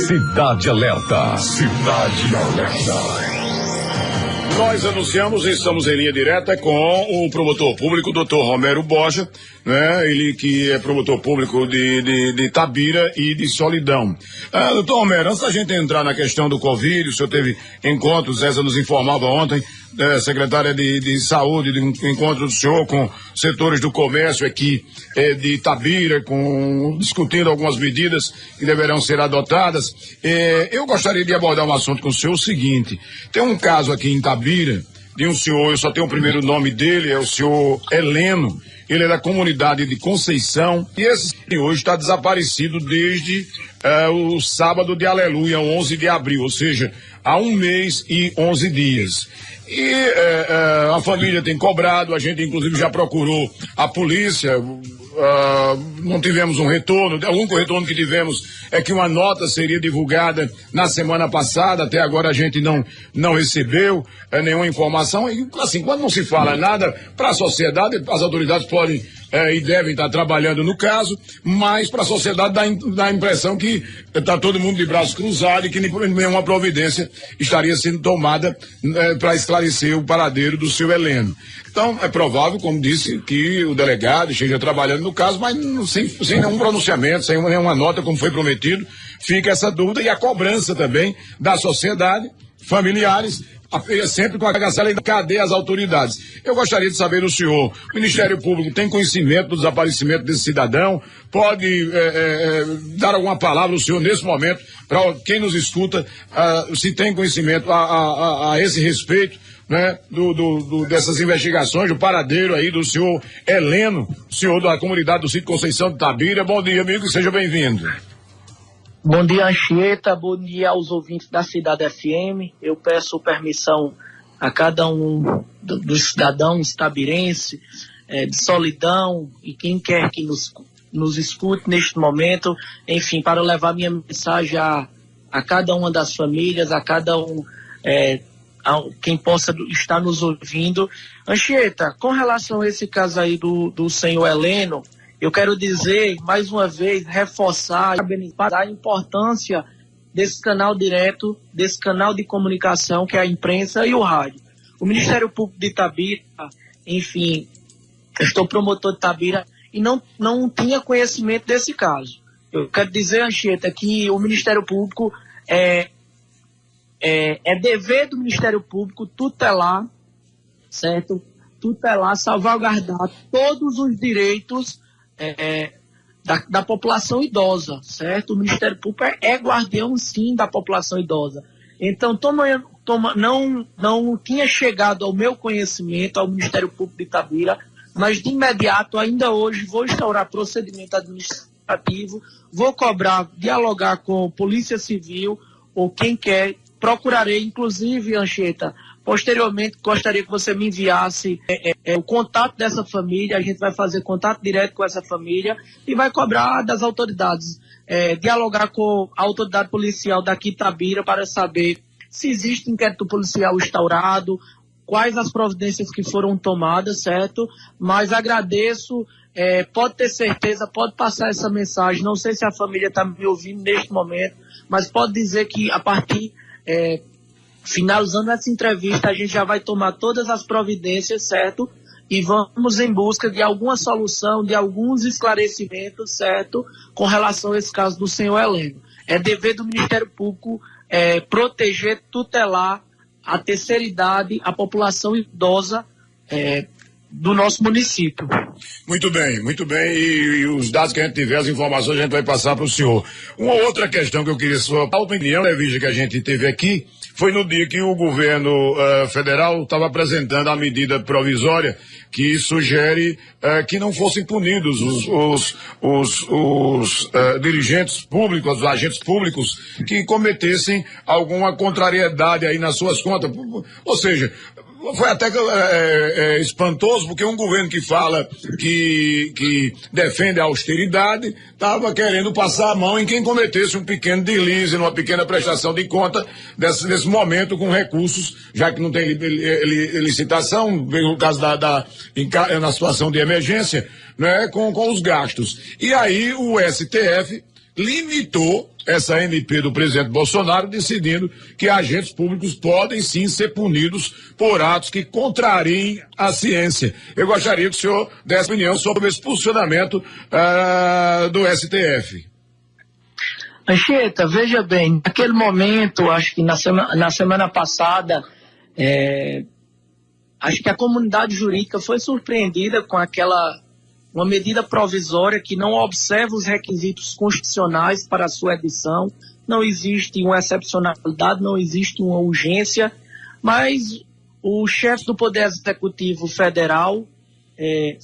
Cidade Alerta. Cidade Alerta. Nós anunciamos e estamos em linha direta com o promotor público, doutor Romero Borja, né? Ele que é promotor público de Itabira e de Solidão. Doutor Romero, antes da gente entrar na questão do Covid, o senhor teve encontros, Zéza nos informava ontem, secretária de Saúde, de um encontro do senhor com setores do comércio aqui de Itabira, discutindo algumas medidas que deverão ser adotadas. Eu gostaria de abordar um assunto com o senhor, o seguinte: tem um caso aqui em Itabira de um senhor, eu só tenho o primeiro nome dele, é o senhor Heleno. Ele é da comunidade de Conceição e esse senhor está desaparecido desde o sábado de Aleluia, 11 de abril, ou seja, há 1 mês e 11 dias. E a família tem cobrado, a gente inclusive já procurou a polícia, não tivemos um retorno. O único retorno que tivemos é que uma nota seria divulgada na semana passada, até agora a gente não recebeu nenhuma informação. E assim, quando não se fala nada para a sociedade, as autoridades podem e devem estar trabalhando no caso, mas para a sociedade dá a impressão que está todo mundo de braços cruzados e que nenhuma providência estaria sendo tomada para esclarecer o paradeiro do seu Heleno. Então, é provável, como disse, que o delegado esteja trabalhando no caso, mas sem nenhum pronunciamento, sem nenhuma nota, como foi prometido. Fica essa dúvida e a cobrança também da sociedade, familiares, sempre com a agasalha da cadeia às autoridades. Eu gostaria de saber do senhor, o Ministério Público tem conhecimento do desaparecimento desse cidadão? Pode dar alguma palavra ao senhor nesse momento, para quem nos escuta, se tem conhecimento a esse respeito, né, dessas investigações, do paradeiro aí do senhor Heleno, senhor da comunidade do sítio Conceição de Itabira. Bom dia, amigo, seja bem-vindo. Bom dia, Anchieta, bom dia aos ouvintes da Cidade FM. Eu peço permissão a cada um dos cidadãos itabirenses, de Solidão, e quem quer que nos escute neste momento, enfim, para levar minha mensagem a cada uma das famílias, a cada um, quem possa estar nos ouvindo. Anchieta, com relação a esse caso aí do senhor Heleno, eu quero dizer, mais uma vez, reforçar a importância desse canal direto, desse canal de comunicação que é a imprensa e o rádio. O Ministério Público de Itabira, enfim, eu estou promotor de Itabira e não tinha conhecimento desse caso. Eu quero dizer, Anchieta, que o Ministério Público é dever do Ministério Público tutelar, certo? Tutelar, salvaguardar todos os direitos da população idosa, certo? O Ministério Público é guardião, sim, da população idosa. Então, não tinha chegado ao meu conhecimento, ao Ministério Público de Itabira, mas de imediato, ainda hoje, vou instaurar procedimento administrativo, vou cobrar, dialogar com Polícia Civil ou quem quer, procurarei, inclusive, Anchieta, posteriormente, gostaria que você me enviasse o contato dessa família. A gente vai fazer contato direto com essa família e vai cobrar das autoridades, dialogar com a autoridade policial daqui Itabira para saber se existe inquérito policial instaurado, quais as providências que foram tomadas, certo? Mas agradeço, pode ter certeza, pode passar essa mensagem. Não sei se a família está me ouvindo neste momento, mas pode dizer que a partir... finalizando essa entrevista, a gente já vai tomar todas as providências, certo? E vamos em busca de alguma solução, de alguns esclarecimentos, certo? Com relação a esse caso do senhor Heleno. É dever do Ministério Público proteger, tutelar a terceira idade, a população idosa do nosso município. Muito bem, muito bem. E os dados que a gente tiver, as informações, a gente vai passar para o senhor. Uma outra questão que eu queria sua opinião, Levija, que a gente teve aqui, foi no dia que o governo federal estava apresentando a medida provisória que sugere que não fossem punidos os dirigentes públicos, os agentes públicos que cometessem alguma contrariedade aí nas suas contas. Ou seja, foi até espantoso, porque um governo que fala que defende a austeridade estava querendo passar a mão em quem cometesse um pequeno deslize, numa pequena prestação de conta nesse momento com recursos, já que não tem licitação, no caso na situação de emergência, né, com os gastos. E aí o STF limitou essa MP do presidente Bolsonaro, decidindo que agentes públicos podem sim ser punidos por atos que contrariem a ciência. Eu gostaria que o senhor desse opinião sobre esse posicionamento do STF. Anchieta, veja bem, naquele momento, acho que na semana passada, acho que a comunidade jurídica foi surpreendida com uma medida provisória que não observa os requisitos constitucionais para a sua edição, não existe uma excepcionalidade, não existe uma urgência, mas o chefe do Poder Executivo Federal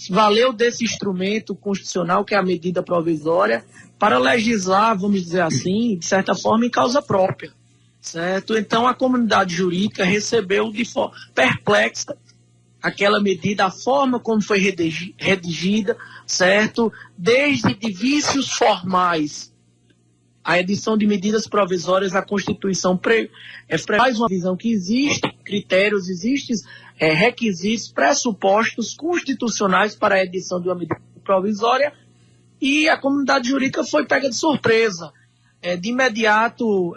valeu desse instrumento constitucional, que é a medida provisória, para legislar, vamos dizer assim, de certa forma, em causa própria, certo? Então, a comunidade jurídica recebeu de forma perplexa aquela medida, a forma como foi redigida, certo? Desde de vícios formais, a edição de medidas provisórias, a Constituição faz uma visão que existe critérios, existem requisitos, pressupostos constitucionais para a edição de uma medida provisória, e a comunidade jurídica foi pega de surpresa. De imediato,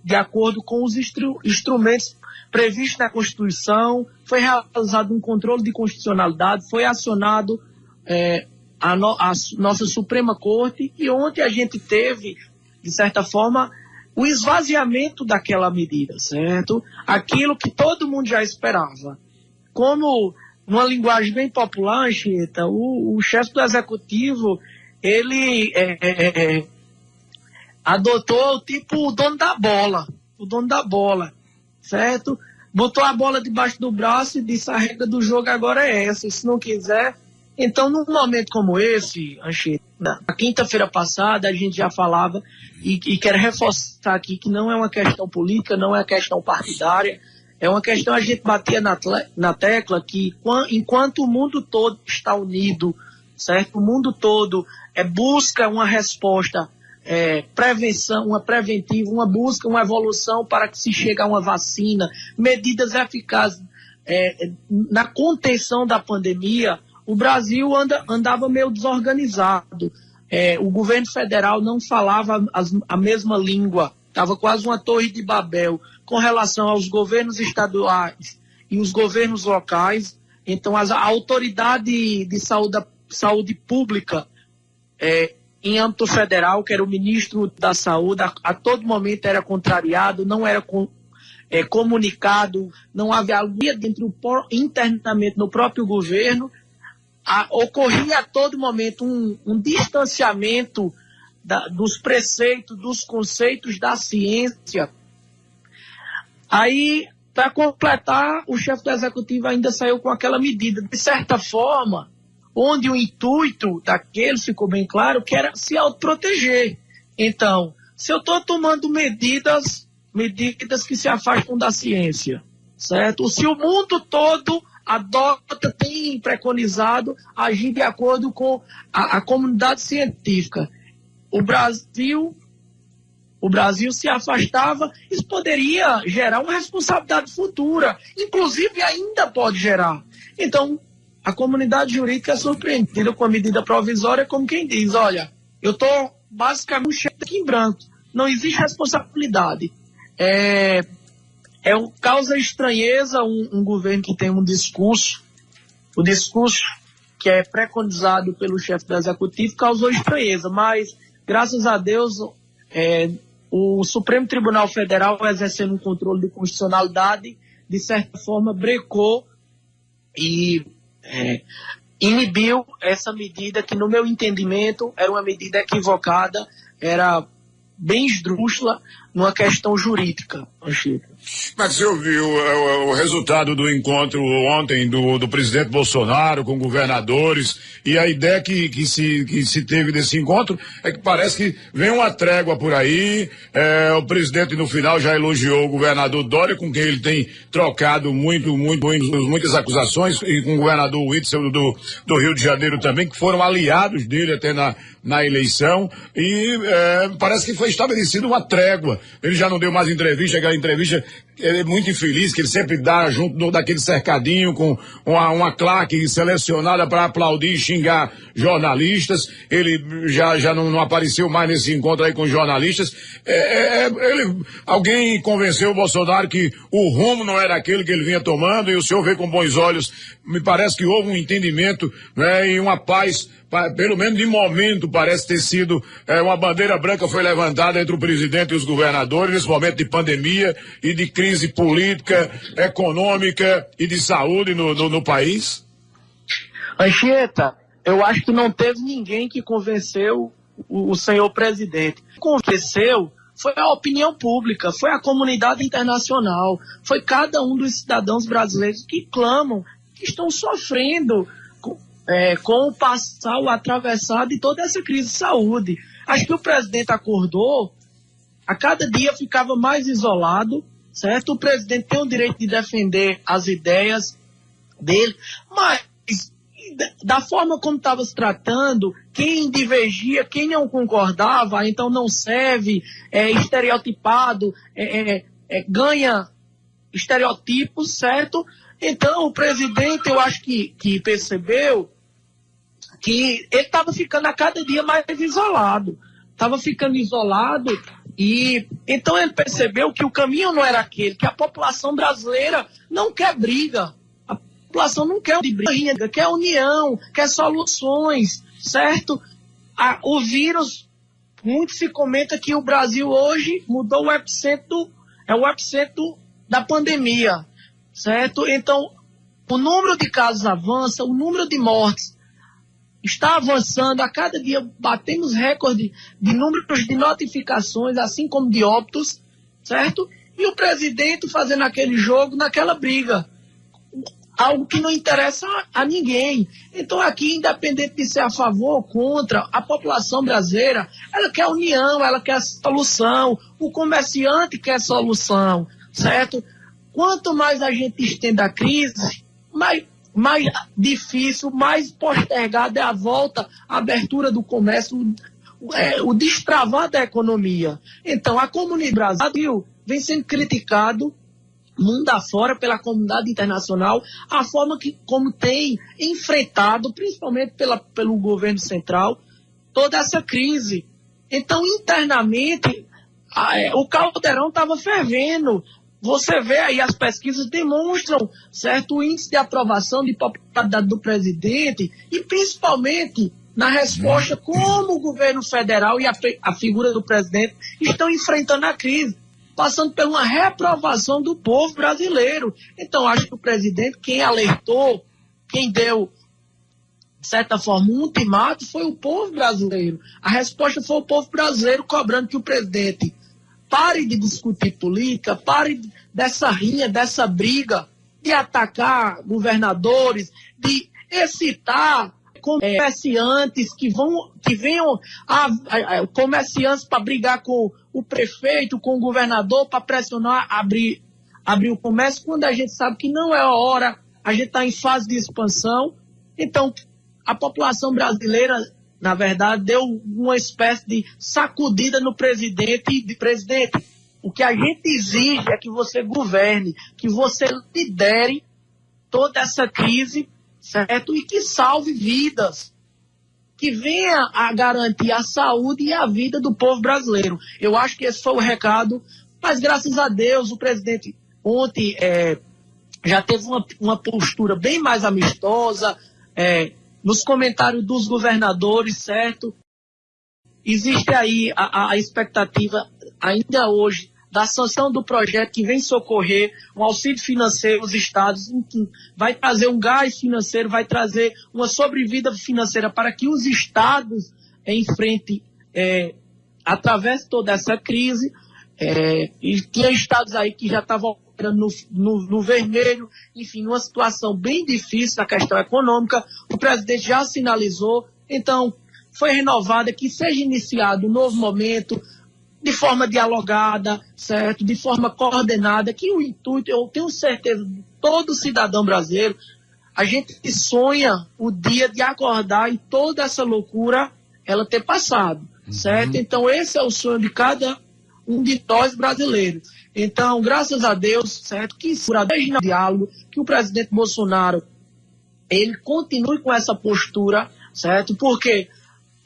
de acordo com os instrumentos previstos na Constituição, foi realizado um controle de constitucionalidade, foi acionado a nossa Suprema Corte, e ontem a gente teve, de certa forma, o esvaziamento daquela medida, certo? Aquilo que todo mundo já esperava. Como, numa linguagem bem popular, Anchieta, o chefe do Executivo, ele adotou tipo o dono da bola, certo? Botou a bola debaixo do braço e disse: a regra do jogo agora é essa, se não quiser. Então, num momento como esse, Anchieta, na quinta-feira passada a gente já falava, e quero reforçar aqui que não é uma questão política, não é uma questão partidária, é uma questão, a gente batia na tecla que enquanto o mundo todo está unido, certo? O mundo todo busca uma resposta, prevenção, uma preventiva, uma busca, uma evolução para que se chegue a uma vacina, medidas eficazes na contenção da pandemia. O Brasil andava meio desorganizado. O governo federal não falava a mesma língua, estava quase uma torre de Babel com relação aos governos estaduais e os governos locais. Então, a autoridade de saúde pública em âmbito federal, que era o ministro da Saúde, a todo momento era contrariado, não era comunicado, não havia internamente no próprio governo. Ocorria a todo momento um distanciamento dos preceitos, dos conceitos da ciência. Aí, para completar, o chefe do Executivo ainda saiu com aquela medida, de certa forma, onde o intuito daquele ficou bem claro, que era se autoproteger. Então, se eu estou tomando medidas que se afastam da ciência, certo? Se o mundo todo tem preconizado agir de acordo com a comunidade científica, o Brasil se afastava, isso poderia gerar uma responsabilidade futura, inclusive ainda pode gerar. Então, a comunidade jurídica é surpreendida com a medida provisória, como quem diz: olha, eu estou basicamente cheque em branco, não existe responsabilidade. Causa estranheza um governo que tem o discurso que é preconizado pelo chefe do Executivo causou estranheza, mas, graças a Deus, o Supremo Tribunal Federal, exercendo um controle de constitucionalidade, de certa forma, brecou e inibiu essa medida que, no meu entendimento, era uma medida equivocada, era bem esdrúxula numa questão jurídica, Anchieta. Mas você ouviu o resultado do encontro ontem do presidente Bolsonaro com governadores, e a ideia que se teve desse encontro é que parece que vem uma trégua por aí. O presidente no final já elogiou o governador Dória, com quem ele tem trocado muitas acusações, e com o governador Witzel do Rio de Janeiro também, que foram aliados dele até na eleição, e parece que foi estabelecida uma trégua. Ele já não deu mais entrevista, aquela entrevista é muito infeliz, que ele sempre dá junto daquele cercadinho com uma claque selecionada para aplaudir e xingar jornalistas. Ele já não apareceu mais nesse encontro aí com jornalistas. Alguém convenceu o Bolsonaro que o rumo não era aquele que ele vinha tomando, e o senhor vê com bons olhos. Me parece que houve um entendimento, né, e uma paz, pelo menos de momento, parece ter sido uma bandeira branca foi levantada entre o presidente e os governadores nesse momento de pandemia e de crise política, econômica e de saúde no país? Anchieta, eu acho que não teve ninguém que convenceu o senhor presidente. Convenceu foi a opinião pública, foi a comunidade internacional, foi cada um dos cidadãos brasileiros que clamam, que estão sofrendo com o passar, o atravessar de toda essa crise de saúde. Acho que o presidente acordou, a cada dia ficava mais isolado, certo? O presidente tem o direito de defender as ideias dele, mas da forma como estava se tratando, quem divergia, quem não concordava, então não serve, estereotipado, ganha estereotipos, certo? Então o presidente, eu acho que percebeu que ele estava ficando a cada dia mais isolado. Estava ficando isolado e então ele percebeu que o caminho não era aquele, que a população brasileira não quer briga. A população não quer briga, quer união, quer soluções, certo? O vírus, muito se comenta que o Brasil hoje mudou o epicentro da pandemia, certo? Então, o número de casos avança, o número de mortes está avançando, a cada dia batemos recorde de números de notificações, assim como de óbitos, certo? E o presidente fazendo aquele jogo, naquela briga, algo que não interessa a ninguém. Então aqui, independente de ser a favor ou contra, a população brasileira, ela quer união, ela quer solução, o comerciante quer solução, certo? Quanto mais a gente estende a crise, mais difícil, mais postergada é a volta, a abertura do comércio, o destravar da economia. Então, a comunidade Brasil vem sendo criticado mundo afora pela comunidade internacional, a forma como tem enfrentado, principalmente pelo governo central, toda essa crise. Então, internamente, o caldeirão estava fervendo. Você vê aí, as pesquisas demonstram certo índice de aprovação de popularidade do presidente e principalmente na resposta como o governo federal e a figura do presidente estão enfrentando a crise, passando por uma reprovação do povo brasileiro. Então, acho que o presidente, quem alertou, quem deu, de certa forma, um ultimato foi o povo brasileiro. A resposta foi o povo brasileiro cobrando que o presidente pare de discutir política, pare dessa rinha, dessa briga, de atacar governadores, de excitar comerciantes que venham comerciantes para brigar com o prefeito, com o governador, para pressionar, abrir o comércio, quando a gente sabe que não é a hora, a gente está em fase de expansão. Então, a população brasileira, na verdade, deu uma espécie de sacudida no presidente. Presidente, o que a gente exige é que você governe, que você lidere toda essa crise, certo? E que salve vidas, que venha a garantir a saúde e a vida do povo brasileiro. Eu acho que esse foi o recado, mas graças a Deus o presidente ontem já teve uma postura bem mais amistosa, nos comentários dos governadores, certo? Existe aí a expectativa, ainda hoje, da sanção do projeto que vem socorrer um auxílio financeiro aos estados, vai trazer um gás financeiro, vai trazer uma sobrevida financeira para que os estados enfrentem, através de toda essa crise, e tinha estados aí que já estavam no vermelho, enfim, uma situação bem difícil na questão econômica. O presidente já sinalizou, então foi renovada que seja iniciado um novo momento de forma dialogada, certo? De forma coordenada, que o intuito, eu tenho certeza, de todo cidadão brasileiro, a gente sonha o dia de acordar e toda essa loucura ela ter passado, certo? Então esse é o sonho de cada um de nós brasileiros. Então, graças a Deus, certo, que desde o diálogo, que o presidente Bolsonaro, ele continue com essa postura, certo, porque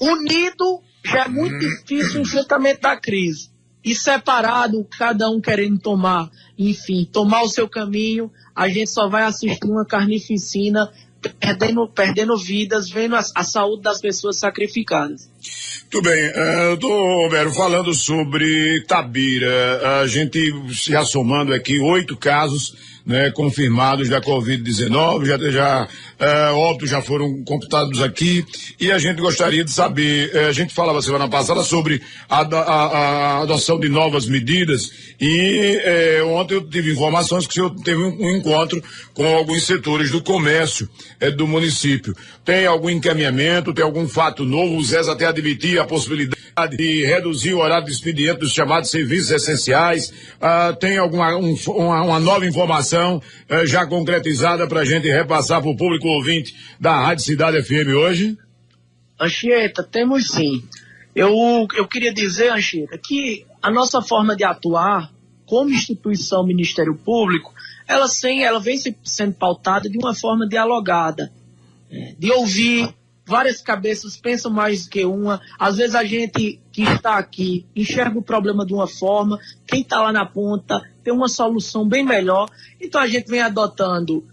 unido já é muito difícil o enfrentamento da crise. E separado, cada um querendo tomar o seu caminho, a gente só vai assistir uma carnificina, perdendo vidas, vendo a saúde das pessoas sacrificadas. Muito bem, doutor Homero, falando sobre Tabira, a gente se assomando aqui 8 casos, né, confirmados da Covid-19, óbitos já foram computados aqui, e a gente gostaria de saber, a gente falava semana passada sobre a adoção de novas medidas, e ontem eu tive informações que o senhor teve um encontro com alguns setores do comércio do município. Tem algum encaminhamento, tem algum fato novo? O ZES até admitia a possibilidade de reduzir o horário de expediente dos chamados serviços essenciais. Tem uma nova informação já concretizada para a gente repassar para o público ouvinte da Rádio Cidade FM hoje? Anchieta, temos sim. Eu queria dizer, Anchieta, que a nossa forma de atuar como instituição Ministério Público, ela vem sendo pautada de uma forma dialogada, de ouvir. Várias cabeças pensam mais do que uma. Às vezes a gente que está aqui enxerga o problema de uma forma, quem está lá na ponta tem uma solução bem melhor. Então a gente vem adotando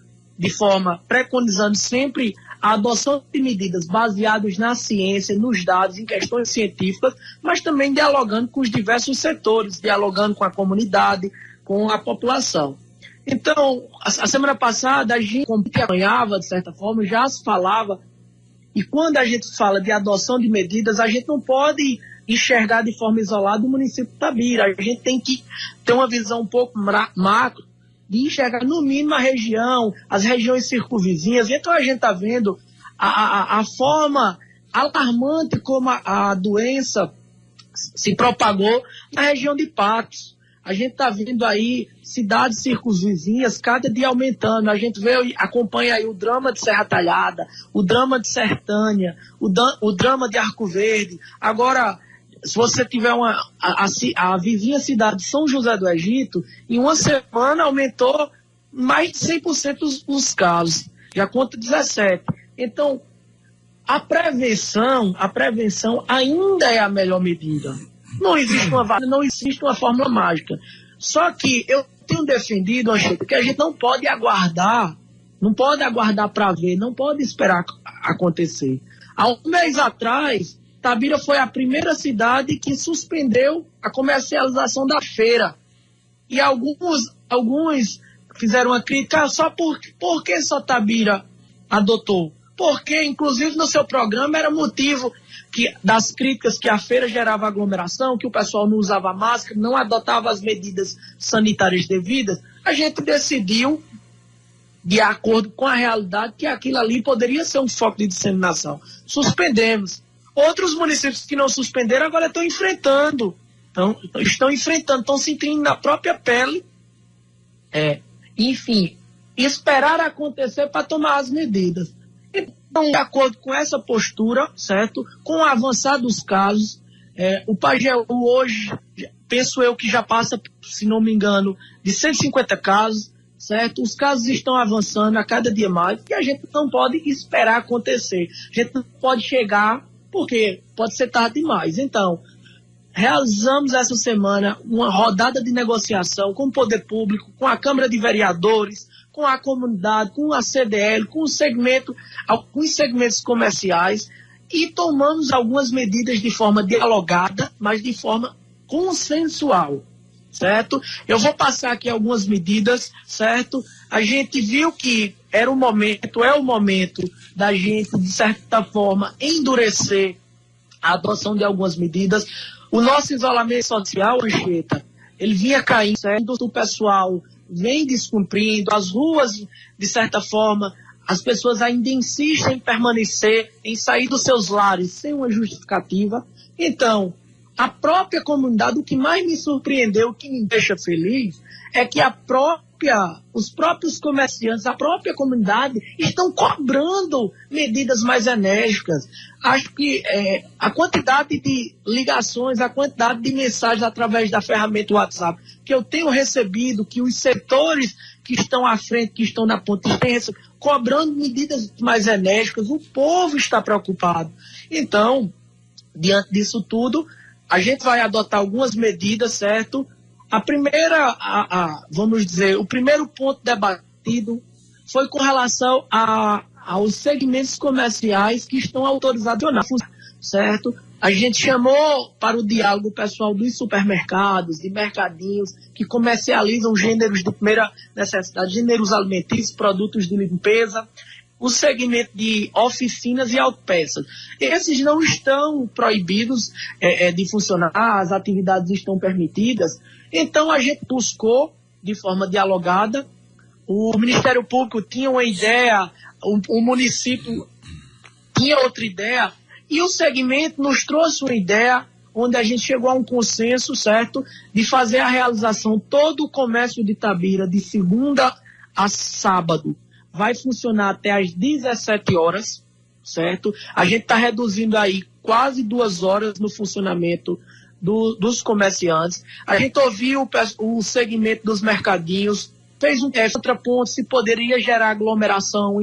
preconizando sempre a adoção de medidas baseadas na ciência, nos dados, em questões científicas, mas também dialogando com os diversos setores, dialogando com a comunidade, com a população. Então, a semana passada a gente acompanhava, de certa forma, já se falava. E quando a gente fala de adoção de medidas, a gente não pode enxergar de forma isolada o município de Tabira. A gente tem que ter uma visão um pouco macro, de enxergar no mínimo a região, as regiões circunvizinhas. Então a gente está vendo a forma alarmante como a doença se propagou na região de Patos. A gente está vendo aí cidades circunvizinhas cada dia aumentando. A gente acompanha aí o drama de Serra Talhada, o drama de Sertânia, o drama de Arco Verde. Agora, se você tiver a vizinha cidade de São José do Egito, em uma semana aumentou mais de 100% os casos. Já conta 17. Então, a prevenção ainda é a melhor medida. Não existe uma vacina, não existe uma fórmula mágica. Só que eu tenho defendido, Anchieta, que a gente não pode aguardar para ver, não pode esperar acontecer. Há um mês atrás, Tabira foi a primeira cidade que suspendeu a comercialização da feira. E alguns fizeram uma crítica, por que só Tabira adotou? Porque, inclusive, no seu programa era motivo das críticas que a feira gerava aglomeração, que o pessoal não usava máscara, não adotava as medidas sanitárias devidas. A gente decidiu, de acordo com a realidade, que aquilo ali poderia ser um foco de disseminação. Suspendemos. Outros municípios que não suspenderam agora estão enfrentando, estão sentindo na própria pele. Enfim, esperar acontecer para tomar as medidas. Então, de acordo com essa postura, certo? Com o avançar dos casos, o Pajeú hoje, penso eu que já passa, se não me engano, de 150 casos, certo? Os casos estão avançando a cada dia mais e a gente não pode esperar acontecer. A gente não pode chegar, porque pode ser tarde demais. Então, realizamos essa semana uma rodada de negociação com o poder público, com a Câmara de Vereadores, com a comunidade, com a CDL, com alguns segmentos comerciais, e tomamos algumas medidas de forma dialogada, mas de forma consensual, certo? Eu vou passar aqui algumas medidas, certo? A gente viu que é o momento da gente, de certa forma, endurecer a adoção de algumas medidas. O nosso isolamento social, Anchieta, ele vinha caindo, certo? O pessoal vem descumprindo, as ruas, de certa forma, as pessoas ainda insistem em permanecer, em sair dos seus lares sem uma justificativa. Então, a própria comunidade, o que mais me surpreendeu, o que me deixa feliz, é que os próprios comerciantes, a própria comunidade estão cobrando medidas mais enérgicas. Acho que a quantidade de ligações, a quantidade de mensagens através da ferramenta WhatsApp que eu tenho recebido, que os setores que estão à frente, que estão na ponta, têm cobrando medidas mais enérgicas, o povo está preocupado. Então, diante disso tudo, a gente vai adotar algumas medidas, certo? A primeira, vamos dizer, o primeiro ponto debatido foi com relação aos segmentos comerciais que estão autorizados a funcionar, certo? A gente chamou para o diálogo o pessoal dos supermercados, de mercadinhos, que comercializam gêneros de primeira necessidade, gêneros alimentícios, produtos de limpeza, o segmento de oficinas e autopeças. Esses não estão proibidos de funcionar, as atividades estão permitidas. Então a gente buscou, de forma dialogada, o Ministério Público tinha uma ideia, o município tinha outra ideia, e o segmento nos trouxe uma ideia onde a gente chegou a um consenso, certo, de fazer a realização, todo o comércio de Itabira, de segunda a sábado, vai funcionar até às 17 horas, certo? A gente está reduzindo aí quase 2 horas no funcionamento dos comerciantes. A gente ouviu o segmento dos mercadinhos, fez um contraponto se poderia gerar aglomeração.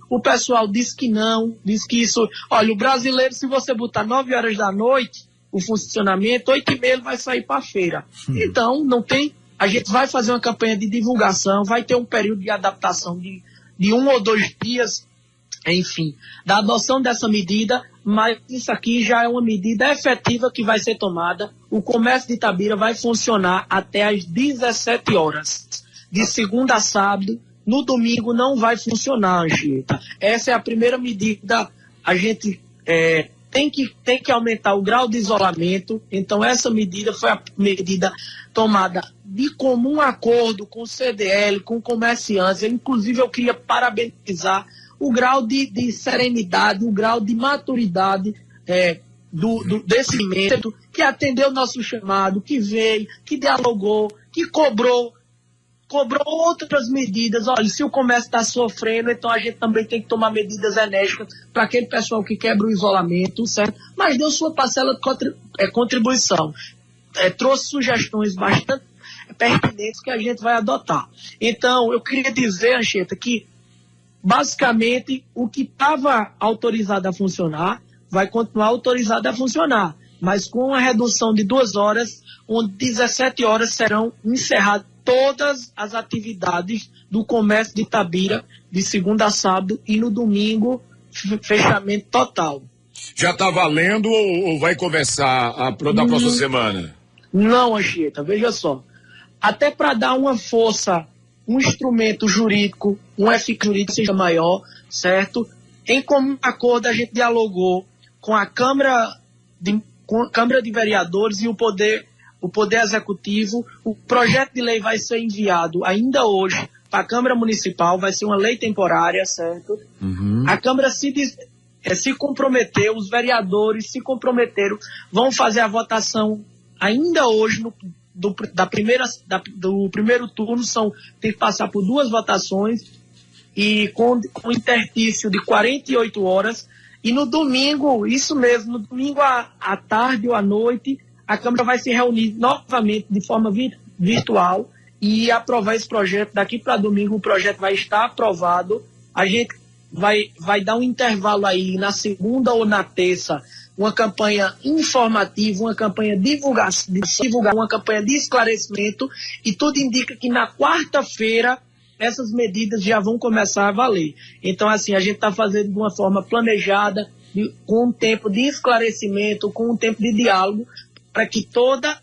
O pessoal disse que não, disse que isso... Olha, o brasileiro, se você botar 9 horas da noite, o funcionamento, 8h30 ele vai sair para a feira. Então, não tem... A gente vai fazer uma campanha de divulgação, vai ter um período de adaptação de 1 ou 2 dias, enfim, da adoção dessa medida, mas isso aqui já é uma medida efetiva que vai ser tomada. O comércio de Itabira vai funcionar até às 17 horas, de segunda a sábado. No domingo não vai funcionar, Anchieta. Essa é a primeira medida. A gente tem que aumentar o grau de isolamento. Então essa medida foi a medida tomada de comum acordo com o CDL, com comerciantes. Inclusive eu queria parabenizar o grau de serenidade, o grau de maturidade desse segmento, que atendeu o nosso chamado, que veio, que dialogou, que cobrou outras medidas. Olha, se o comércio está sofrendo, então a gente também tem que tomar medidas enérgicas para aquele pessoal que quebra o isolamento, certo? Mas deu sua parcela de contribuição. Trouxe sugestões bastante pertinentes que a gente vai adotar. Então, eu queria dizer, Anchieta, que basicamente o que estava autorizado a funcionar vai continuar autorizado a funcionar, mas com a redução de 2 horas, onde 17 horas serão encerradas todas as atividades do comércio de Itabira, de segunda a sábado, e no domingo, fechamento total. Já está valendo ou vai começar da próxima semana? Não, Anchieta, veja só. Até para dar uma força, um instrumento jurídico, um efeito jurídico seja maior, certo? Em comum acordo, a gente dialogou com a Câmara de Vereadores e o Poder Executivo. O projeto de lei vai ser enviado ainda hoje para a Câmara Municipal, vai ser uma lei temporária, certo? Uhum. A Câmara se comprometeu, os vereadores se comprometeram, vão fazer a votação ainda hoje do primeiro turno, tem que passar por 2 votações e com interstício de 48 horas. E no domingo, isso mesmo, no domingo à tarde ou à noite, a Câmara vai se reunir novamente de forma virtual e aprovar esse projeto. Daqui para domingo o projeto vai estar aprovado. A gente vai dar um intervalo aí na segunda ou na terça, uma campanha informativa, uma campanha de divulgação, uma campanha de esclarecimento, e tudo indica que na quarta-feira essas medidas já vão começar a valer. Então, assim, a gente está fazendo de uma forma planejada, com um tempo de esclarecimento, com um tempo de diálogo, para que toda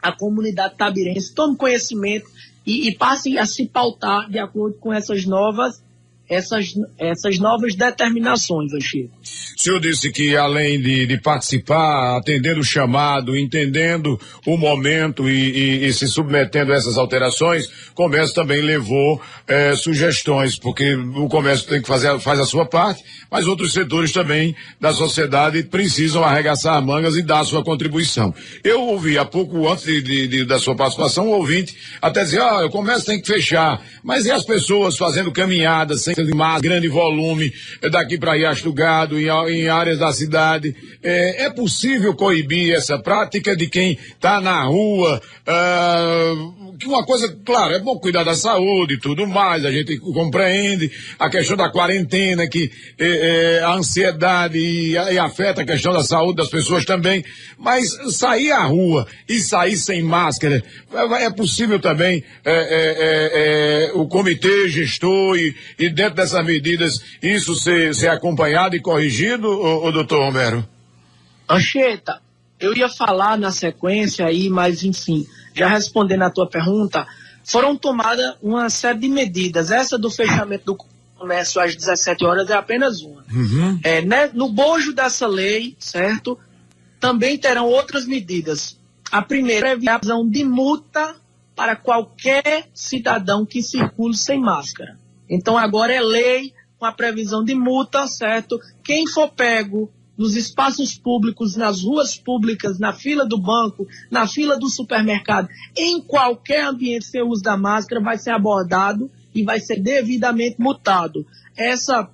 a comunidade tabirense tome conhecimento e passe a se pautar de acordo com essas novas essas novas determinações, Anchico. O senhor disse que além de participar, atendendo o chamado, entendendo o momento e se submetendo a essas alterações, o comércio também levou sugestões, porque o comércio tem que faz a sua parte, mas outros setores também da sociedade precisam arregaçar mangas e dar a sua contribuição. Eu ouvi há pouco, antes da sua participação, um ouvinte até dizer, o comércio tem que fechar, mas e as pessoas fazendo caminhadas sem mais grande volume daqui para Riacho do Gado, em áreas da cidade? É possível coibir essa prática de quem está na rua? Que uma coisa, claro, é bom cuidar da saúde e tudo mais, a gente compreende a questão da quarentena, que a ansiedade e afeta a questão da saúde das pessoas também, mas sair à rua e sair sem máscara, é possível também o comitê gestor e dentro dessas medidas isso ser acompanhado e corrigido, ô doutor Romero? Anchieta, eu ia falar na sequência aí, mas enfim, já respondendo a tua pergunta, foram tomadas uma série de medidas. Essa do fechamento do comércio às 17 horas é apenas uma. Uhum. No bojo dessa lei, certo, também terão outras medidas. A primeira é a previsão de multa para qualquer cidadão que circule sem máscara. Então agora é lei com a previsão de multa, certo? Quem for pego nos espaços públicos, nas ruas públicas, na fila do banco, na fila do supermercado, em qualquer ambiente sem uso da máscara, vai ser abordado e vai ser devidamente multado. Essa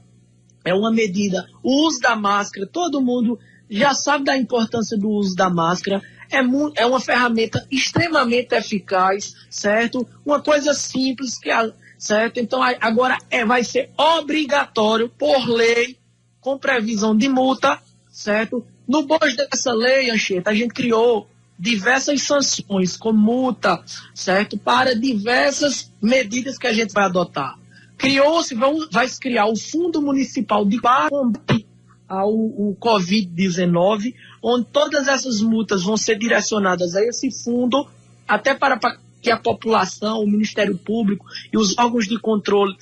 é uma medida. O uso da máscara, todo mundo já sabe da importância do uso da máscara. É uma ferramenta extremamente eficaz, certo? Uma coisa simples, certo? Então agora vai ser obrigatório, por lei, com previsão de multa, certo? No bojo dessa lei, Anchieta, a gente criou diversas sanções com multa, certo? Para diversas medidas que a gente vai adotar. Vai se criar o Fundo Municipal de Combate ao Covid-19, onde todas essas multas vão ser direcionadas a esse fundo, até para que a população, o Ministério Público e os órgãos de controle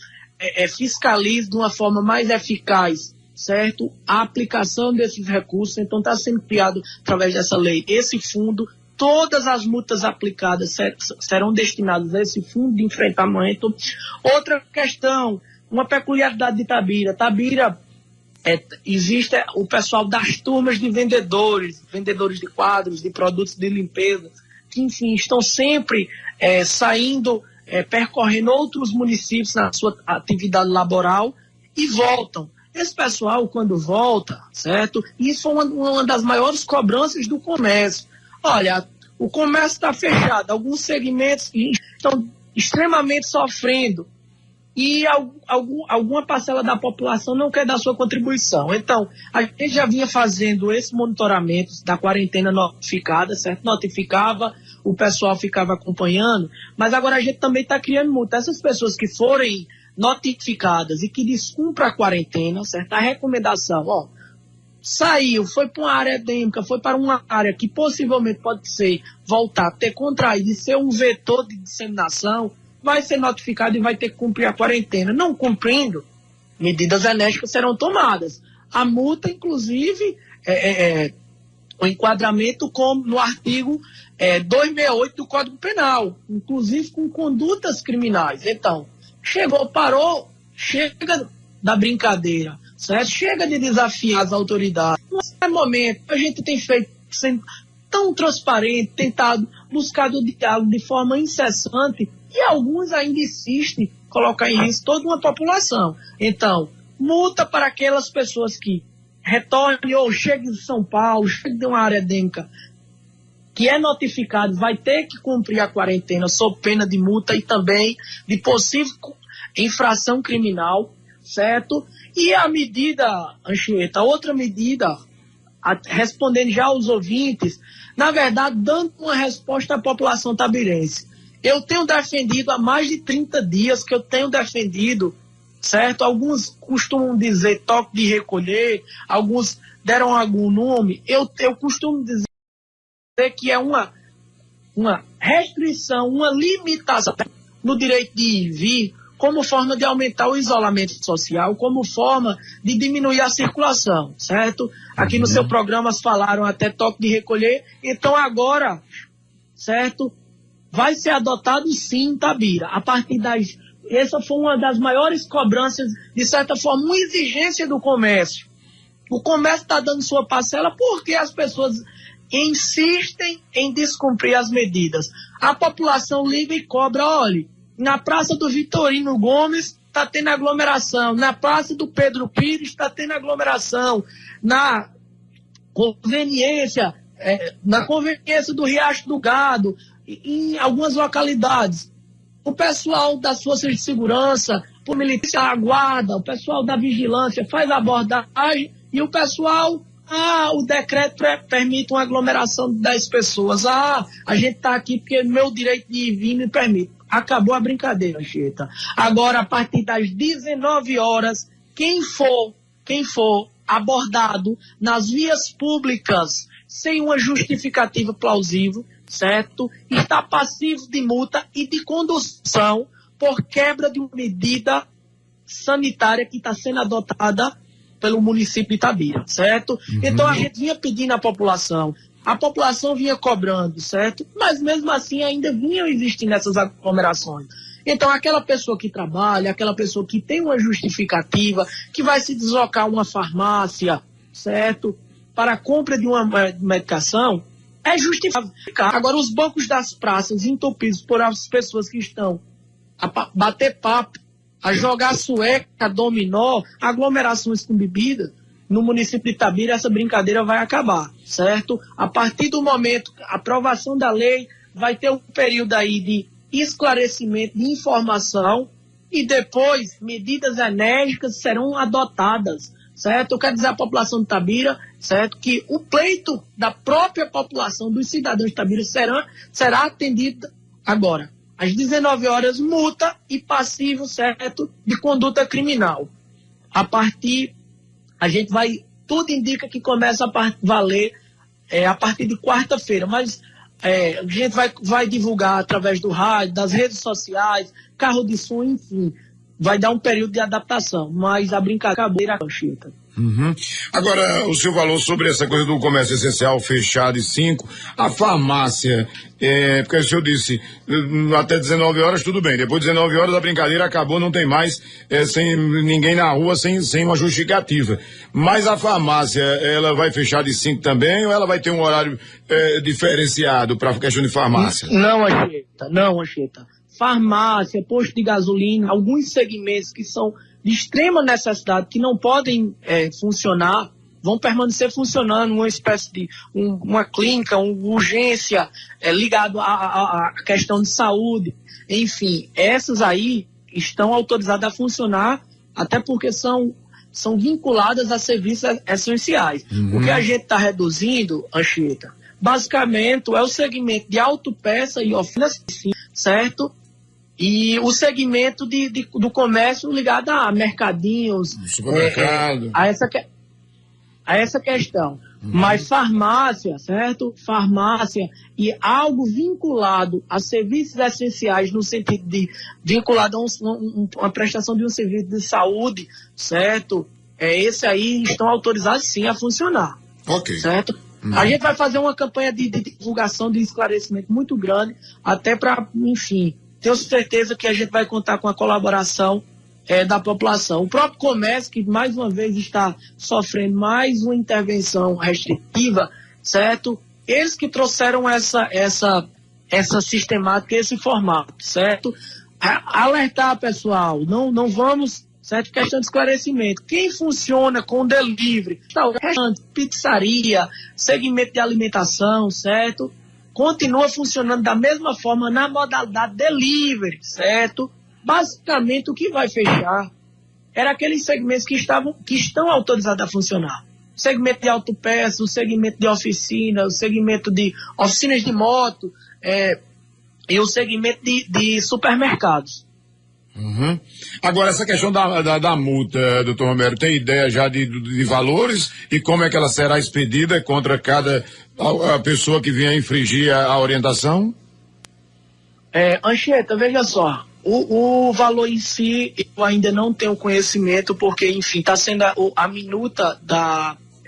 fiscalizem de uma forma mais eficaz, certo? A aplicação desses recursos. Então está sendo criado, através dessa lei, esse fundo. Todas as multas aplicadas serão destinadas a esse fundo de enfrentamento. Outra questão, uma peculiaridade de Tabira. Tabira, existe o pessoal das turmas de vendedores de quadros, de produtos de limpeza, que, enfim, estão sempre saindo, percorrendo outros municípios na sua atividade laboral e voltam. Esse pessoal, quando volta, certo? Isso foi uma das maiores cobranças do comércio. Olha, o comércio está fechado, alguns segmentos estão extremamente sofrendo e alguma parcela da população não quer dar sua contribuição. Então, a gente já vinha fazendo esse monitoramento da quarentena notificada, certo? Notificava, o pessoal ficava acompanhando, mas agora a gente também está criando multa. Essas pessoas que forem notificadas e que descumpram a quarentena, certo? A recomendação, saiu, foi para uma área endêmica, foi para uma área que possivelmente pode voltar a ter contraído e ser um vetor de disseminação, vai ser notificado e vai ter que cumprir a quarentena. Não cumprindo, medidas enérgicas serão tomadas. A multa, inclusive, o enquadramento no artigo 268 do Código Penal, inclusive com condutas criminais. Então, parou, chega da brincadeira, certo? Chega de desafiar as autoridades. Nesse momento, a gente tem feito, sendo tão transparente, tentado buscar o diálogo de forma incessante, e alguns ainda insistem em colocar em risco toda uma população. Então, multa para aquelas pessoas que retornem ou cheguem de São Paulo, cheguem de uma área endêmica, que é notificado, vai ter que cumprir a quarentena sob pena de multa e também de possível infração criminal, certo? E a medida, Anchieta, outra medida, respondendo já aos ouvintes, na verdade, dando uma resposta à população tabirense. Eu tenho defendido há mais de 30 dias que eu tenho defendido, certo? Alguns costumam dizer toque de recolher, alguns deram algum nome. Eu costumo dizer que é uma restrição, uma limitação no direito de ir e vir, como forma de aumentar o isolamento social, como forma de diminuir a circulação, certo? Aqui no seu programa falaram até toque de recolher, então agora, certo? Vai ser adotado sim, Tabira, a partir das... Essa foi uma das maiores cobranças, de certa forma, uma exigência do comércio. O comércio está dando sua parcela porque as pessoas insistem em descumprir as medidas. A população liga e cobra, olha, na Praça do Vitorino Gomes está tendo aglomeração, na Praça do Pedro Pires está tendo aglomeração, na conveniência do Riacho do Gado, em algumas localidades. O pessoal das forças de segurança, o milícia, a guarda, o pessoal da vigilância faz a abordagem e o pessoal, o decreto permite uma aglomeração de 10 pessoas. A gente está aqui porque meu direito de vir me permite. Acabou a brincadeira, Anchieta. Agora, a partir das 19 horas, quem for abordado nas vias públicas sem uma justificativa plausível, certo? Está passivo de multa e de condução por quebra de uma medida sanitária que está sendo adotada pelo município de Itabira, certo? Uhum. Então a gente vinha pedindo à população, a população vinha cobrando, certo? Mas mesmo assim ainda vinham existindo essas aglomerações. Então aquela pessoa que trabalha, aquela pessoa que tem uma justificativa, que vai se deslocar a uma farmácia, certo? Para a compra de uma medicação, é justificável. Agora, os bancos das praças entupidos por as pessoas que estão a bater papo, a jogar sueca, dominó, aglomerações com bebida, no município de Itabira, essa brincadeira vai acabar, certo? A partir do momento, a aprovação da lei, vai ter um período aí de esclarecimento, de informação, e depois medidas enérgicas serão adotadas, certo? Eu quero dizer à população de Itabira, certo, que o pleito da própria população, dos cidadãos de Itabira, será atendido agora. Às 19 horas, multa e passivo, certo, de conduta criminal. A gente vai, tudo indica que começa a valer a partir de quarta-feira, mas a gente vai divulgar através do rádio, das redes sociais, carro de som, enfim. Vai dar um período de adaptação, mas a brincadeira é Chita. Uhum. Agora, o senhor falou sobre essa coisa do comércio essencial fechado e 5, a farmácia, porque o senhor disse, até 19 horas tudo bem, depois de 19 horas a brincadeira acabou, não tem mais sem ninguém na rua, sem uma justificativa. Mas a farmácia, ela vai fechar de 5 também, ou ela vai ter um horário diferenciado para a questão de farmácia? Não, Anchieta. Farmácia, posto de gasolina, alguns segmentos que são de extrema necessidade, que não podem funcionar, vão permanecer funcionando, uma espécie de uma clínica, uma urgência ligado à questão de saúde. Enfim, essas aí estão autorizadas a funcionar, até porque são vinculadas a serviços essenciais. Uhum. O que a gente está reduzindo, Anchieta, basicamente é o segmento de autopeça e oficinas, certo? E o segmento do comércio ligado a mercadinhos, supermercado, a essa questão. Uhum. Mas farmácia, certo? Farmácia e algo vinculado a serviços essenciais, no sentido de vinculado a uma prestação de um serviço de saúde, certo? Esse aí estão autorizados sim a funcionar. Ok. Certo? Uhum. A gente vai fazer uma campanha de divulgação, de esclarecimento muito grande, até para, enfim, tenho certeza que a gente vai contar com a colaboração da população. O próprio comércio, que mais uma vez está sofrendo mais uma intervenção restritiva, certo? Eles que trouxeram essa sistemática, esse formato, certo? Alertar, pessoal, não vamos, certo? Questão de esclarecimento. Quem funciona com delivery, restaurante, pizzaria, segmento de alimentação, certo? Continua funcionando da mesma forma na modalidade delivery, certo? Basicamente, o que vai fechar era aqueles segmentos que estão autorizados a funcionar. O segmento de autopeça, o segmento de oficina, o segmento de oficinas de moto e o segmento de supermercados. Uhum. Agora, essa questão da multa, doutor Romero, tem ideia já de valores e como é que ela será expedida contra cada a pessoa que venha infringir a orientação? Anchieta, veja só, O valor em si, eu ainda não tenho conhecimento, porque, enfim, está sendo a minuta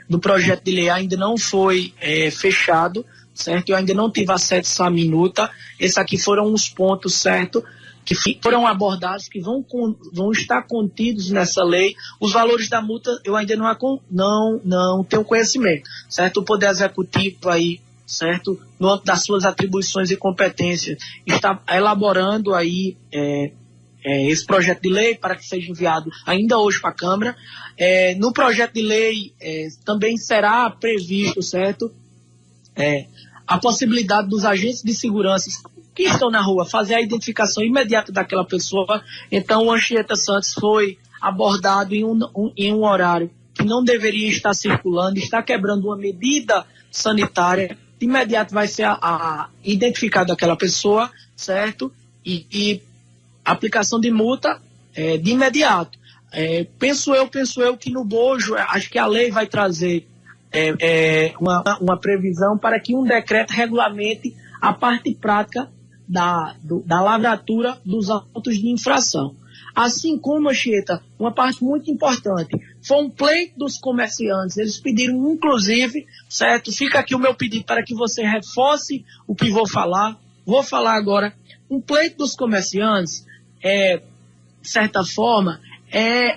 do projeto de lei ainda não foi fechado, certo? Eu ainda não tive acesso à minuta. Esses aqui foram os pontos, certo? Que foram abordados, que vão estar contidos nessa lei. Os valores da multa eu ainda não tenho conhecimento, certo? O Poder Executivo aí, certo? No âmbito das suas atribuições e competências, está elaborando aí esse projeto de lei para que seja enviado ainda hoje para a Câmara. No projeto de lei também será previsto, certo? A possibilidade dos agentes de segurança que estão na rua fazer a identificação imediata daquela pessoa. Então, o Anchieta Santos foi abordado em um horário que não deveria estar circulando, está quebrando uma medida sanitária. De imediato vai ser identificada aquela pessoa, certo? E aplicação de multa de imediato. Penso eu que no bojo, acho que a lei vai trazer uma previsão para que um decreto regulamente a parte prática da lavratura dos autos de infração. Assim como, Anchieta, uma parte muito importante, foi um pleito dos comerciantes. Eles pediram, inclusive, certo? Fica aqui o meu pedido para que você reforce o que vou falar. Vou falar agora. Um pleito dos comerciantes, de certa forma,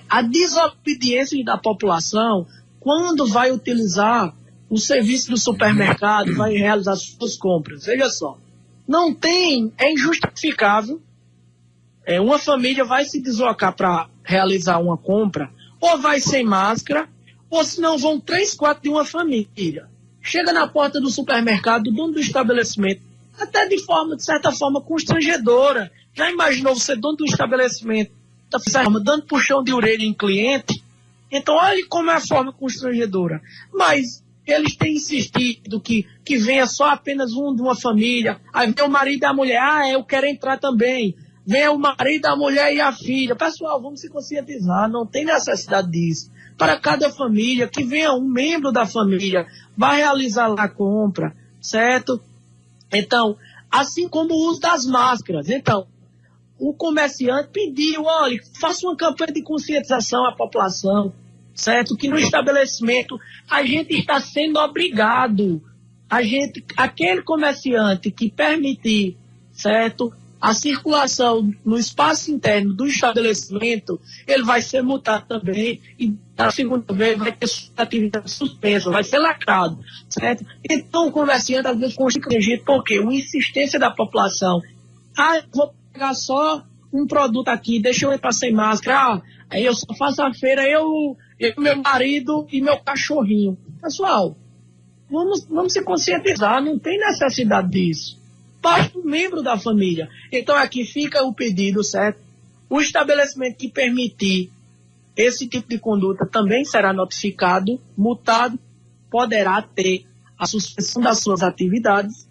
a desobediência da população quando vai utilizar o serviço do supermercado, vai realizar suas compras. Veja só, é injustificável. Uma família vai se deslocar para realizar uma compra, ou vai sem máscara, ou senão vão 3, 4 de uma família. Chega na porta do supermercado, do dono do estabelecimento, até de certa forma, constrangedora. Já imaginou você, dono do estabelecimento, dando puxão de orelha em cliente? Então, olha como é a forma constrangedora. Mas eles têm insistido que venha só apenas um de uma família. Aí vem o marido e a mulher, eu quero entrar também. Vem o marido, a mulher e a filha. Pessoal, vamos se conscientizar, não tem necessidade disso. Para cada família, que venha um membro da família, vai realizar lá a compra, certo? Então, assim como o uso das máscaras. Então, o comerciante pediu, olha, faça uma campanha de conscientização à população, certo? Que no estabelecimento a gente está sendo obrigado, aquele comerciante que permitir, certo, a circulação no espaço interno do estabelecimento, ele vai ser multado também e da segunda vez vai ter sua atividade suspensa, vai ser lacrado, certo? Então o comerciante às vezes constrangido, porque uma insistência da população, eu vou pegar só um produto aqui, deixa eu entrar sem máscara, aí eu só faço a feira, eu, meu marido e meu cachorrinho. Pessoal, vamos se conscientizar, não tem necessidade disso. Basta um membro da família. Então aqui fica o pedido, certo? O estabelecimento que permitir esse tipo de conduta também será notificado, multado, poderá ter a suspensão das suas atividades,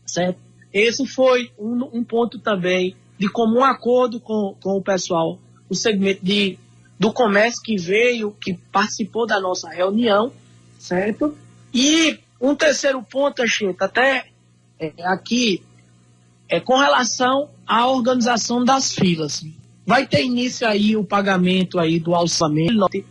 certo? Esse foi um ponto também de comum acordo com o pessoal, o segmento do comércio que participou da nossa reunião, certo? E um terceiro ponto, Anchieta, até aqui, com relação à organização das filas. Vai ter início aí o pagamento aí do orçamento.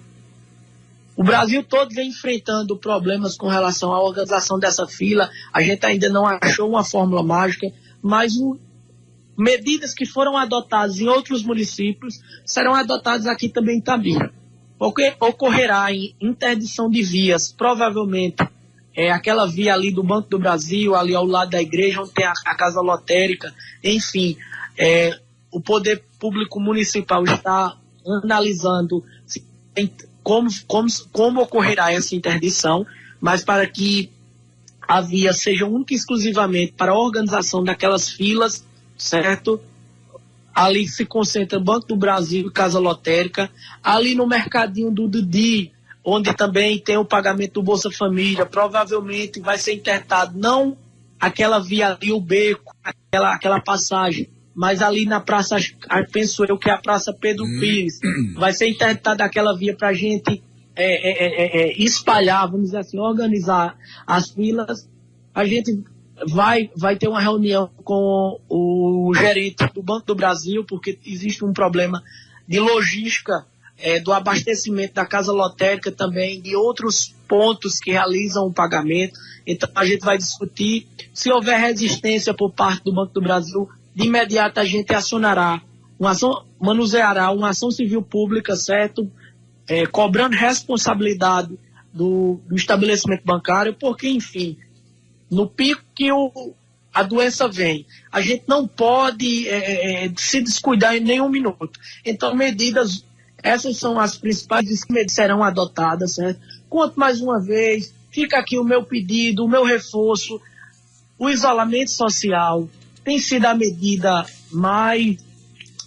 O Brasil todo vem enfrentando problemas com relação à organização dessa fila. A gente ainda não achou uma fórmula mágica, mas medidas que foram adotadas em outros municípios serão adotadas aqui também em Itabira. Ocorrerá em interdição de vias, provavelmente aquela via ali do Banco do Brasil, ali ao lado da igreja, onde tem a casa lotérica, enfim, o poder público municipal está analisando como ocorrerá essa interdição, mas para que a via seja única e exclusivamente para a organização daquelas filas, certo? Ali se concentra Banco do Brasil e Casa Lotérica, ali no mercadinho do Dudi, onde também tem o pagamento do Bolsa Família, provavelmente vai ser interditado não aquela via ali, o beco, aquela passagem, mas ali na praça, penso eu que é a Praça Pedro Pires, vai ser interditada aquela via para a gente espalhar, vamos dizer assim, organizar as filas. A gente vai ter uma reunião com o gerente do Banco do Brasil, porque existe um problema de logística do abastecimento da casa lotérica também, de outros pontos que realizam o pagamento. Então a gente vai discutir. Se houver resistência por parte do Banco do Brasil, de imediato a gente manuseará uma ação civil pública, certo? Cobrando responsabilidade do estabelecimento bancário, porque, enfim, no pico que a doença vem, a gente não pode se descuidar em nenhum minuto. Então, essas são as principais que serão adotadas, certo? Quanto mais uma vez, fica aqui o meu pedido, o meu reforço. O isolamento social tem sido a medida mais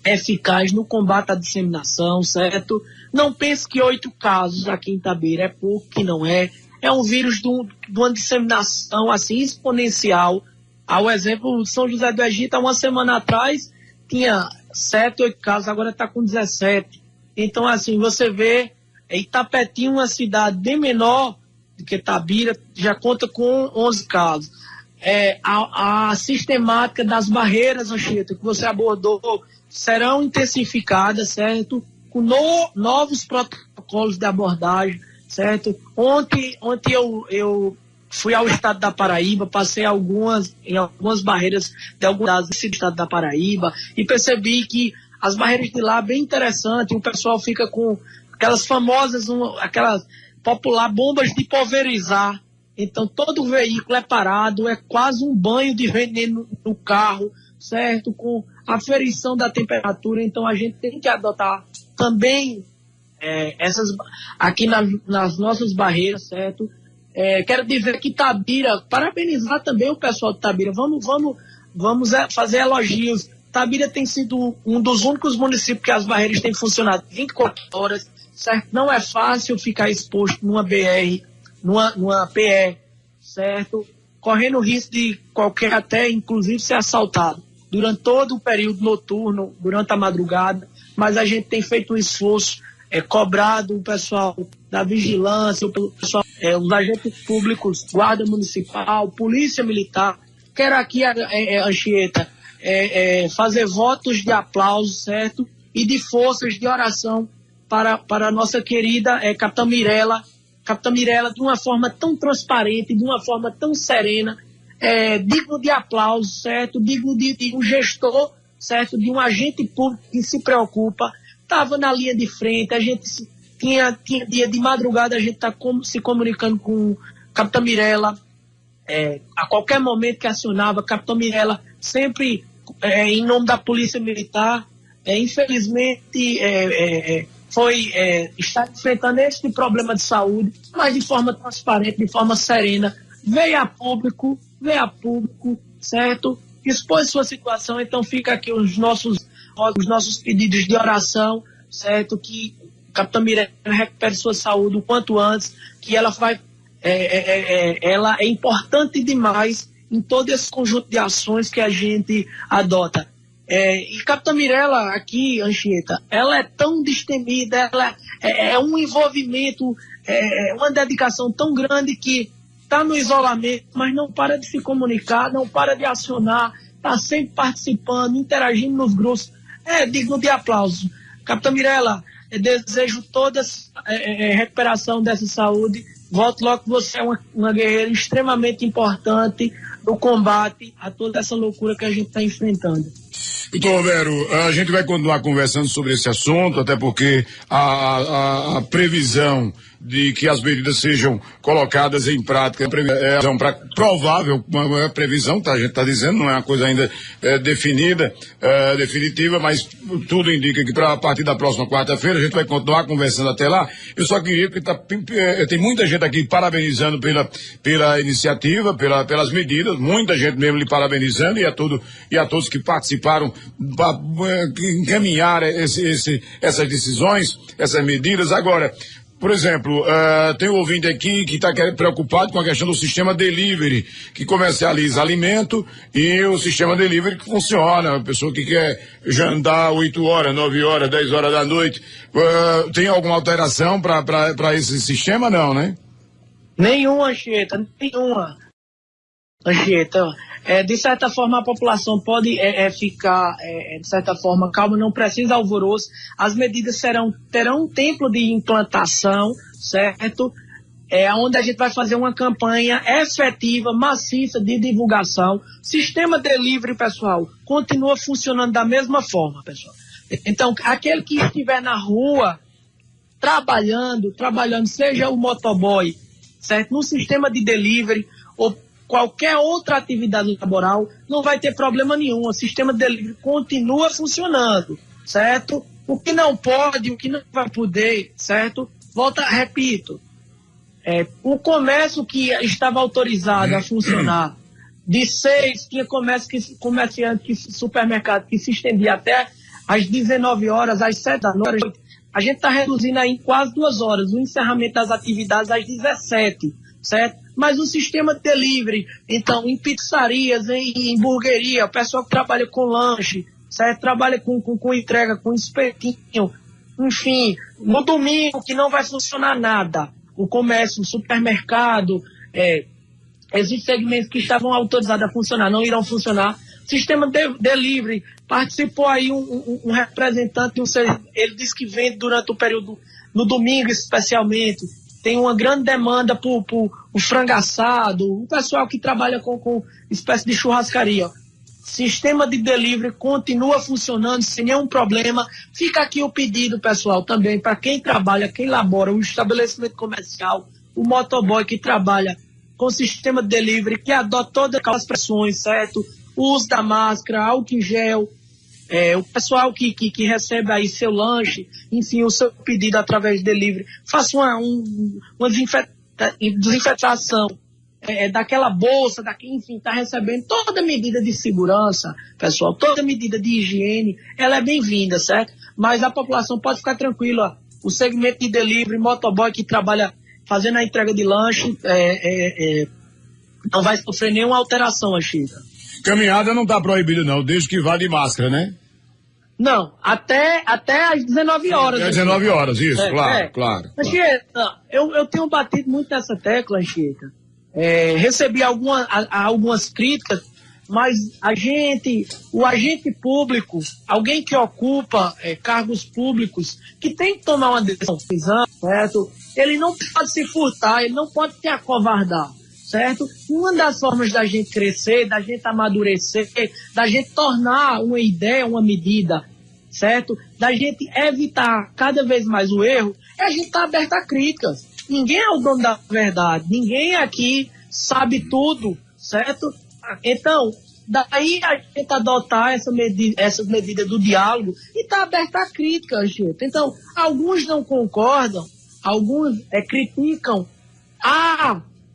eficaz no combate à disseminação, certo? Não pense que 8 casos aqui em Itabira é pouco, que não é. É um vírus de uma disseminação assim exponencial. Ao exemplo, São José do Egito, há uma semana atrás, tinha 7, 8 casos, agora está com 17. Então, assim, você vê, Itapetinga, uma cidade bem menor do que Itabira, já conta com 11 casos. A sistemática das barreiras, Anchieta, que você abordou, serão intensificadas, certo? Com novos protocolos de abordagem, certo? Ontem eu fui ao estado da Paraíba, passei em algumas barreiras de alguns desse estado da Paraíba e percebi que as barreiras de lá bem interessantes, o pessoal fica com aquelas famosas, aquelas popular bombas de pulverizar. Então todo veículo é parado, é quase um banho de veneno no carro, certo? Com aferição da temperatura. Então a gente tem que adotar também essas aqui nas nossas barreiras, certo? Quero dizer que Itabira, parabenizar também o pessoal de Itabira. Vamos fazer elogios. Itabira tem sido um dos únicos municípios que as barreiras têm funcionado 24 horas, certo? Não é fácil ficar exposto numa BR, numa PE, certo? Correndo o risco de até inclusive ser assaltado durante todo o período noturno, durante a madrugada, mas a gente tem feito um esforço, cobrado o pessoal da vigilância, o pessoal, os agentes públicos, guarda municipal, polícia militar. Quero aqui, Anchieta, fazer votos de aplauso, certo? E de forças de oração para a nossa querida Capitã Mirella, de uma forma tão transparente, de uma forma tão serena, digno de aplauso, certo? Digno de um gestor, certo? De um agente público que se preocupa. Estava na linha de frente, a gente tinha dia de madrugada, a gente está se comunicando com Capitã Mirella, a qualquer momento que acionava, Capitã Mirella sempre em nome da Polícia Militar, infelizmente está enfrentando esse problema de saúde, mas de forma transparente, de forma serena, veio a público, certo? Expôs sua situação, então fica aqui os nossos pedidos de oração, certo? Que Capitã Mirella recupere sua saúde o quanto antes, que ela ela é importante demais em todo esse conjunto de ações que a gente adota. E Capitã Mirella aqui, Anchieta, ela é tão destemida, ela é um envolvimento, uma dedicação tão grande que está no isolamento, mas não para de se comunicar, não para de acionar, está sempre participando, interagindo nos grupos. Digno de aplauso. Capitã Mirella, desejo toda recuperação dessa saúde. Volto logo que você é uma guerreira extremamente importante no combate a toda essa loucura que a gente está enfrentando. Doutor Romero, a gente vai continuar conversando sobre esse assunto, até porque a previsão de que as medidas sejam colocadas em prática é uma provável, uma previsão, tá? A gente está dizendo, não é uma coisa ainda definida, definitiva, mas tudo indica que a partir da próxima quarta-feira a gente vai continuar conversando até lá. Eu só queria que tem muita gente aqui parabenizando pela iniciativa, pelas medidas, muita gente mesmo lhe parabenizando, e a todos que participaram para encaminhar essas decisões, essas medidas. Agora, por exemplo, tem um ouvinte aqui que está preocupado com a questão do sistema delivery, que comercializa alimento, e o sistema delivery que funciona, a pessoa que quer jantar 8 horas, 9 horas, 10 horas da noite. Tem alguma alteração para esse sistema? Não, né? Nenhuma, Anchieta, nenhuma. Anchieta, de certa forma a população pode ficar, de certa forma, calma, não precisa alvoroço. As medidas terão um tempo de implantação, certo? Onde a gente vai fazer uma campanha efetiva, maciça de divulgação. Sistema delivery, pessoal, continua funcionando da mesma forma, pessoal. Então, aquele que estiver na rua trabalhando, seja o motoboy, certo? No sistema de delivery ou qualquer outra atividade laboral, não vai ter problema nenhum. O sistema de delivery continua funcionando, certo? O que não pode, o que não vai poder, certo? Repito, o comércio que estava autorizado a funcionar de 6, tinha comerciante, supermercado que se estendia até às 19 horas, às 7 da noite, a gente está reduzindo aí em quase 2 horas, o encerramento das atividades às 17, certo? Mas o sistema de delivery, então, em pizzarias, em hamburgueria, o pessoal que trabalha com lanche, certo? Trabalha com entrega, com espetinho, enfim, no domingo que não vai funcionar nada. O comércio, o supermercado, esses segmentos que estavam autorizados a funcionar não irão funcionar. Sistema de delivery, participou aí um representante, ele disse que vende durante o período, no domingo especialmente, tem uma grande demanda por o frango assado, o pessoal que trabalha com espécie de churrascaria. Sistema de delivery continua funcionando sem nenhum problema. Fica aqui o pedido, pessoal, também para quem trabalha, quem labora, o estabelecimento comercial, o motoboy que trabalha com sistema de delivery, que adota todas aquelas pressões, certo? O uso da máscara, álcool em gel, o pessoal que recebe aí seu lanche, enfim, o seu pedido através de delivery, faça uma desinfetação daquela bolsa, enfim, está recebendo toda medida de segurança, pessoal, toda medida de higiene, ela é bem-vinda, certo? Mas a população pode ficar tranquila, o segmento de delivery, motoboy que trabalha fazendo a entrega de lanche, não vai sofrer nenhuma alteração, Anchieta. Caminhada não está proibida não, desde que vá de máscara, né? Não, até às 19 horas. Até 19 horas, isso, claro. Anchieta, eu tenho batido muito nessa tecla, Anchieta. Recebi algumas críticas, mas o agente público, alguém que ocupa cargos públicos, que tem que tomar uma decisão, certo? Ele não pode se furtar, ele não pode se acovardar, certo? Uma das formas da gente crescer, da gente amadurecer, da gente tornar uma ideia, uma medida, certo? Da gente evitar cada vez mais o erro, é a gente estar aberto a críticas. Ninguém é o dono da verdade, ninguém aqui sabe tudo, certo? Então, daí a gente adotar essas medidas do diálogo e estar aberto a crítica, gente. Então, alguns não concordam, alguns criticam.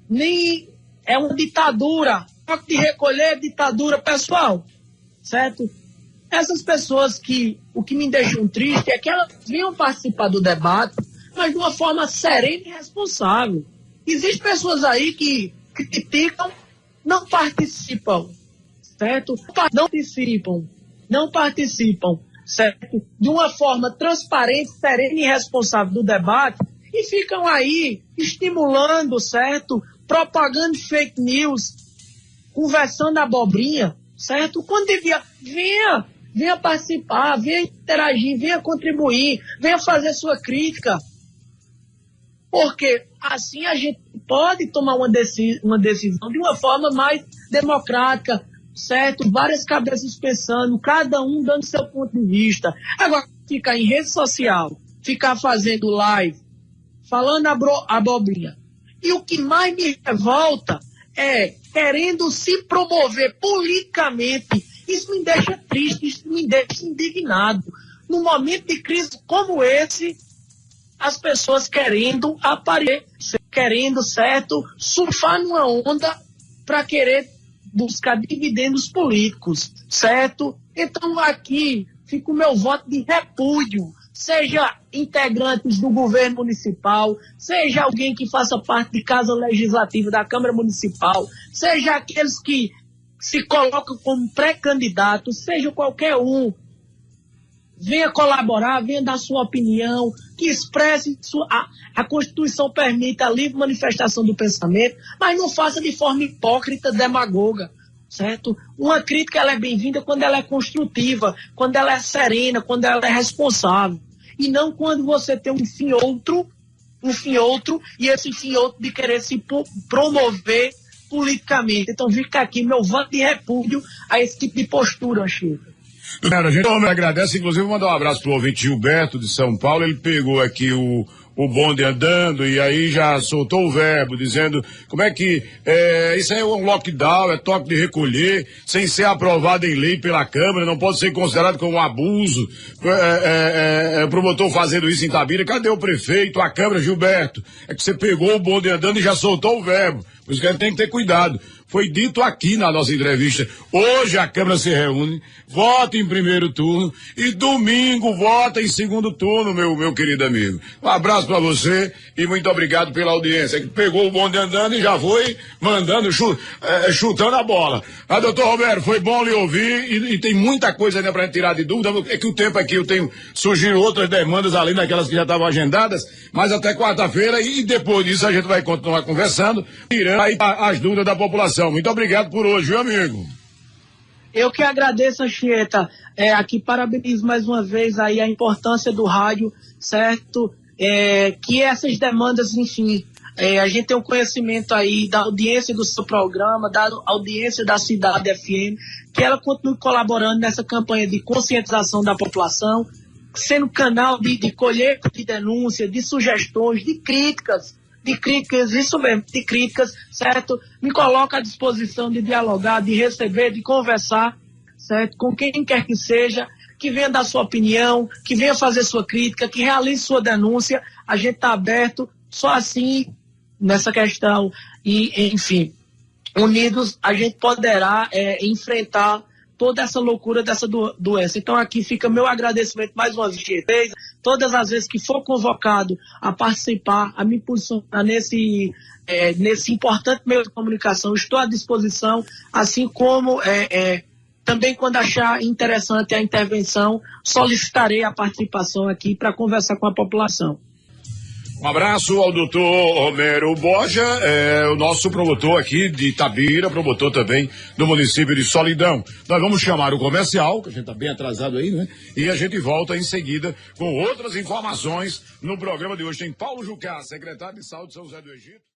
Nem é uma ditadura, toque de recolher é ditadura, pessoal, certo? Essas pessoas o que me deixam triste é que elas vinham participar do debate, mas de uma forma serena e responsável. Existem pessoas aí que criticam, não participam, certo? Não participam, certo? De uma forma transparente, serena e responsável do debate e ficam aí estimulando, certo? Propagando fake news, conversando abobrinha, certo? Quando devia, venha participar, venha interagir, venha contribuir, venha fazer sua crítica. Porque assim a gente pode tomar uma decisão de uma forma mais democrática, certo? Várias cabeças pensando, cada um dando seu ponto de vista. Agora, ficar em rede social, ficar fazendo live, falando abobrinha. E o que mais me revolta é querendo se promover politicamente. Isso me deixa triste, isso me deixa indignado. Num momento de crise como esse, as pessoas querendo aparecer, querendo, certo, surfar numa onda para querer buscar dividendos políticos, certo? Então aqui fica o meu voto de repúdio, seja integrantes do governo municipal, seja alguém que faça parte de casa legislativa da Câmara Municipal, seja aqueles que se colocam como pré-candidatos, seja qualquer um. venha colaborar, venha dar sua opinião, que expresse a Constituição permite a livre manifestação do pensamento, mas não faça de forma hipócrita, demagoga, certo? Uma crítica ela é bem-vinda quando ela é construtiva, quando ela é serena, quando ela é responsável, e não quando você tem um fim outro, e esse fim outro de querer se promover politicamente. Então fica aqui meu voto de repúdio a esse tipo de postura, Chico. A gente agradece, inclusive, mandar um abraço pro ouvinte Gilberto de São Paulo. Ele pegou aqui o bonde andando e aí já soltou o verbo, dizendo como é que isso aí é um lockdown, é toque de recolher, sem ser aprovado em lei pela Câmara, não pode ser considerado como um abuso. O promotor fazendo isso em Itabira. Cadê o prefeito, a Câmara, Gilberto? É que você pegou o bonde andando e já soltou o verbo. Por isso que a gente tem que ter cuidado. Foi dito aqui na nossa entrevista. Hoje a Câmara se reúne, vota em primeiro turno e domingo vota em segundo turno, meu querido amigo. Um abraço para você e muito obrigado pela audiência. Que pegou o bonde andando e já foi mandando, chutando a bola. Doutor Romero, foi bom lhe ouvir e tem muita coisa ainda pra gente tirar de dúvida. É que o tempo aqui surgiram outras demandas além daquelas que já estavam agendadas, mas até quarta-feira e depois disso a gente vai continuar conversando, tirando aí as dúvidas da população. Muito obrigado por hoje, viu, amigo? Eu que agradeço, Anchieta. Aqui parabenizo mais uma vez aí a importância do rádio, certo? Que essas demandas, enfim, a gente tem um conhecimento aí da audiência do seu programa, da audiência da Cidade FM, que ela continue colaborando nessa campanha de conscientização da população, sendo canal de colheita de denúncia, de sugestões, de críticas, isso mesmo, de críticas, certo? Me coloca à disposição de dialogar, de receber, de conversar, certo? Com quem quer que seja, que venha dar sua opinião, que venha fazer sua crítica, que realize sua denúncia. A gente está aberto, só assim, nessa questão, e, enfim, unidos, a gente poderá enfrentar toda essa loucura dessa doença. Então aqui fica meu agradecimento mais uma vez, todas as vezes que for convocado a participar, a me posicionar nesse importante meio de comunicação, estou à disposição, assim como também quando achar interessante a intervenção, solicitarei a participação aqui para conversar com a população. Um abraço ao doutor Romero Borja, o nosso promotor aqui de Itabira, promotor também do município de Solidão. Nós vamos chamar o comercial, que a gente está bem atrasado aí, né? E a gente volta em seguida com outras informações no programa de hoje. Tem Paulo Jucá, secretário de Saúde de São José do Egito.